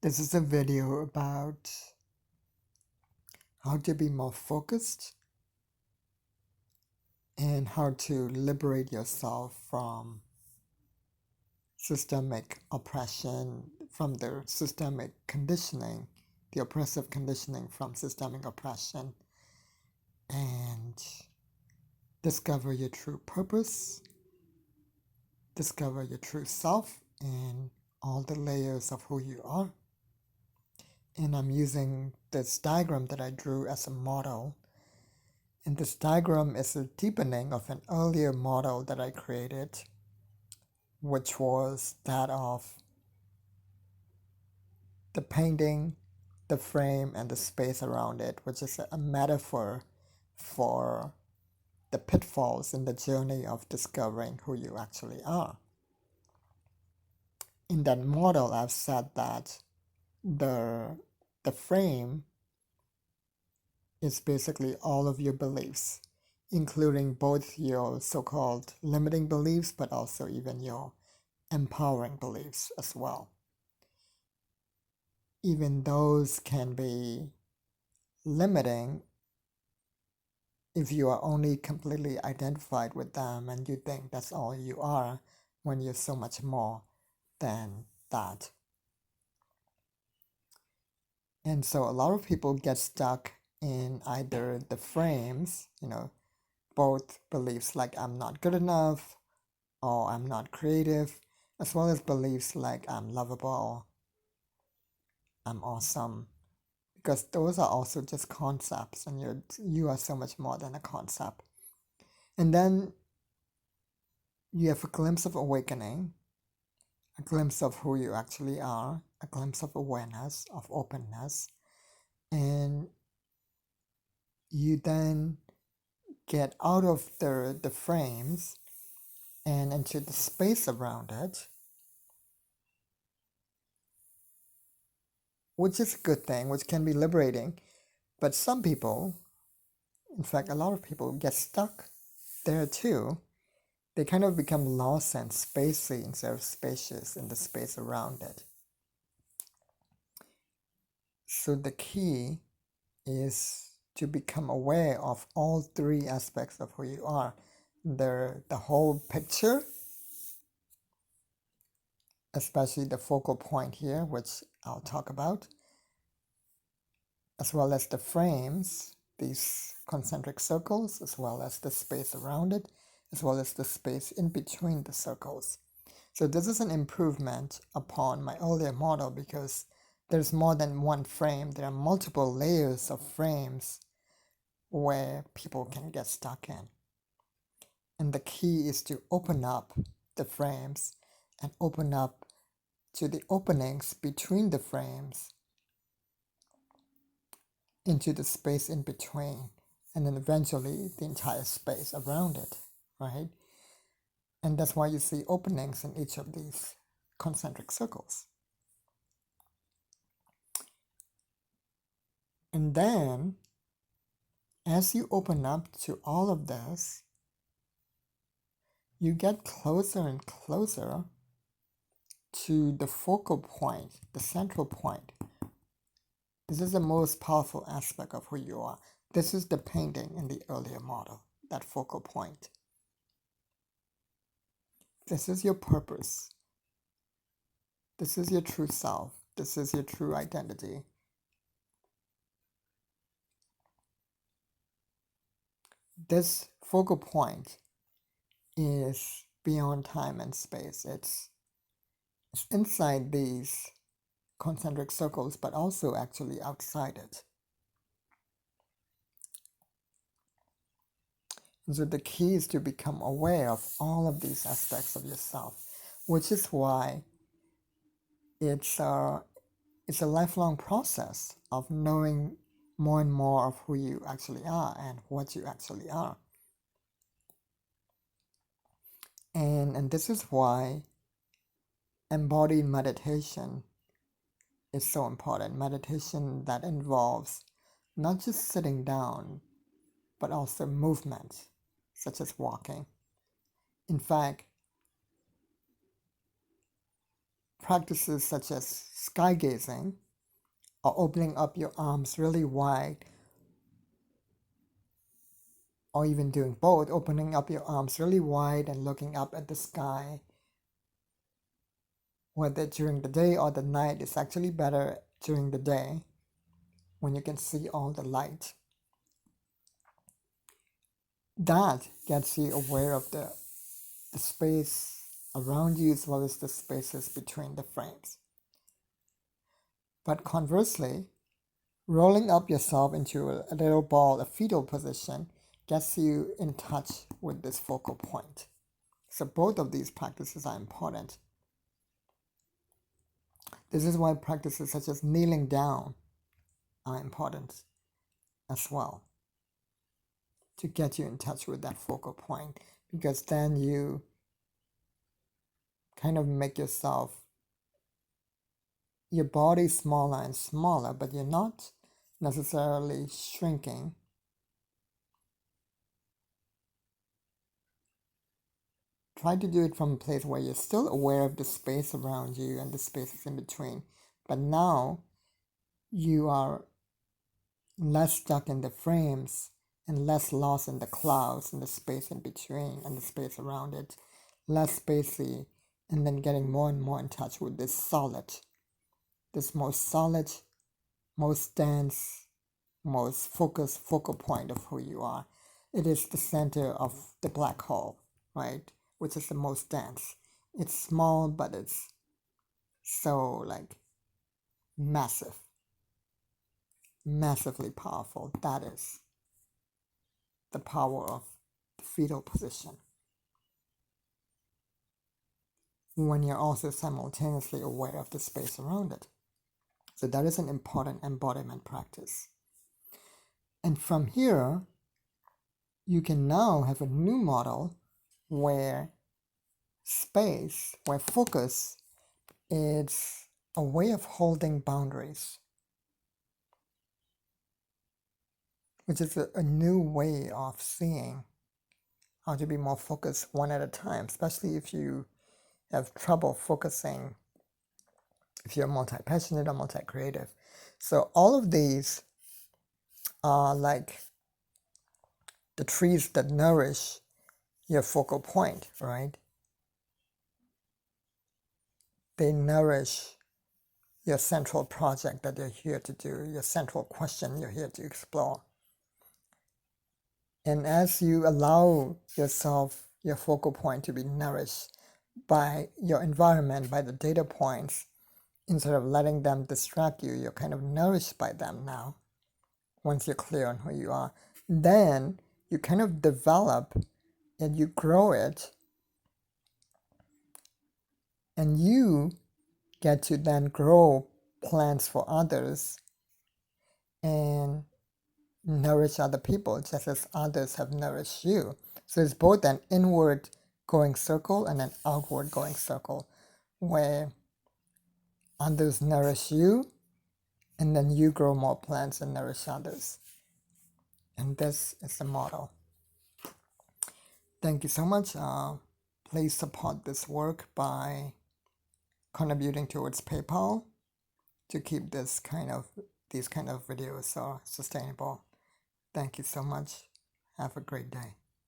This is a video about how to be more focused and how to liberate yourself from systemic oppression, from the systemic conditioning, the oppressive conditioning from systemic oppression, and discover your true purpose, discover your true self and all the layers of who you are. And I'm using this diagram that I drew as a model. And this diagram is a deepening of an earlier model that I created, which was that of the painting, the frame, and the space around it, which is a metaphor for the pitfalls in the journey of discovering who you actually are. In that model, I've said that the frame is basically all of your beliefs, including both your so-called limiting beliefs, but also even your empowering beliefs as well. Even those can be limiting if you are only completely identified with them and you think that's all you are when you're so much more than that. And so a lot of people get stuck in either the frames, both beliefs like I'm not good enough or I'm not creative, as well as beliefs like I'm lovable, I'm awesome, because those are also just concepts and you are so much more than a concept. And then you have a glimpse of awakening, a glimpse of who you actually are, a glimpse of awareness, of openness, and you then get out of the frames and into the space around it, which is a good thing, which can be liberating. But some people, in fact, a lot of people get stuck there too. They kind of become lost and spacey instead of spacious in the space around it. So the key is to become aware of all three aspects of who you are. The whole picture, especially the focal point here, which I'll talk about, as well as the frames, these concentric circles, as well as the space around it, as well as the space in between the circles. So this is an improvement upon my earlier model because there's more than one frame. There are multiple layers of frames where people can get stuck in. And the key is to open up the frames and open up to the openings between the frames into the space in between, and then eventually the entire space around it, right? And that's why you see openings in each of these concentric circles. And then, as you open up to all of this, you get closer and closer to the focal point, the central point. This is the most powerful aspect of who you are. This is the painting in the earlier model, that focal point. This is your purpose. This is your true self. This is your true identity. This focal point is beyond time and space. It's inside these concentric circles, but also actually outside it. And so the key is to become aware of all of these aspects of yourself, which is why it's a lifelong process of knowing more and more of who you actually are and what you actually are. And this is why embodied meditation is so important. Meditation that involves not just sitting down, but also movement, such as walking. In fact, practices such as sky gazing or opening up your arms really wide, or even doing both, opening up your arms really wide and looking up at the sky, whether during the day or the night, it's actually better during the day when you can see all the light. That gets you aware of the space around you as well as the spaces between the frames. But conversely, rolling up yourself into a little ball, a fetal position, gets you in touch with this focal point. So both of these practices are important. This is why practices such as kneeling down are important as well, to get you in touch with that focal point, because then you kind of make yourself, your body smaller and smaller, but you're not necessarily shrinking. Try to do it from a place where you're still aware of the space around you and the spaces in between, but now you are less stuck in the frames and less lost in the clouds and the space in between and the space around it, less spacey, and then getting more and more in touch with this most solid, most dense, most focused focal point of who you are. It is the center of the black hole, right? Which is the most dense. It's small, but it's so like massive, massively powerful. That is the power of the fetal position, when you're also simultaneously aware of the space around it. So that is an important embodiment practice. And from here, you can now have a new model where space, where focus is a way of holding boundaries, which is a new way of seeing how to be more focused one at a time, especially if you have trouble focusing, if you're multi-passionate or multi-creative. So all of these are like the trees that nourish your focal point, right? They nourish your central project that you're here to do, your central question you're here to explore. And as you allow yourself, your focal point, to be nourished by your environment, by the data points, instead of letting them distract you, you're kind of nourished by them now. Once you're clear on who you are, then you kind of develop and you grow it, and you get to then grow plants for others and nourish other people just as others have nourished you. So it's both an inward going circle and an outward going circle, where others nourish you and then you grow more plants and nourish others. And this is the model. Thank you so much. Please support this work by contributing towards PayPal to keep these kind of videos sustainable. Thank you so much. Have a great day.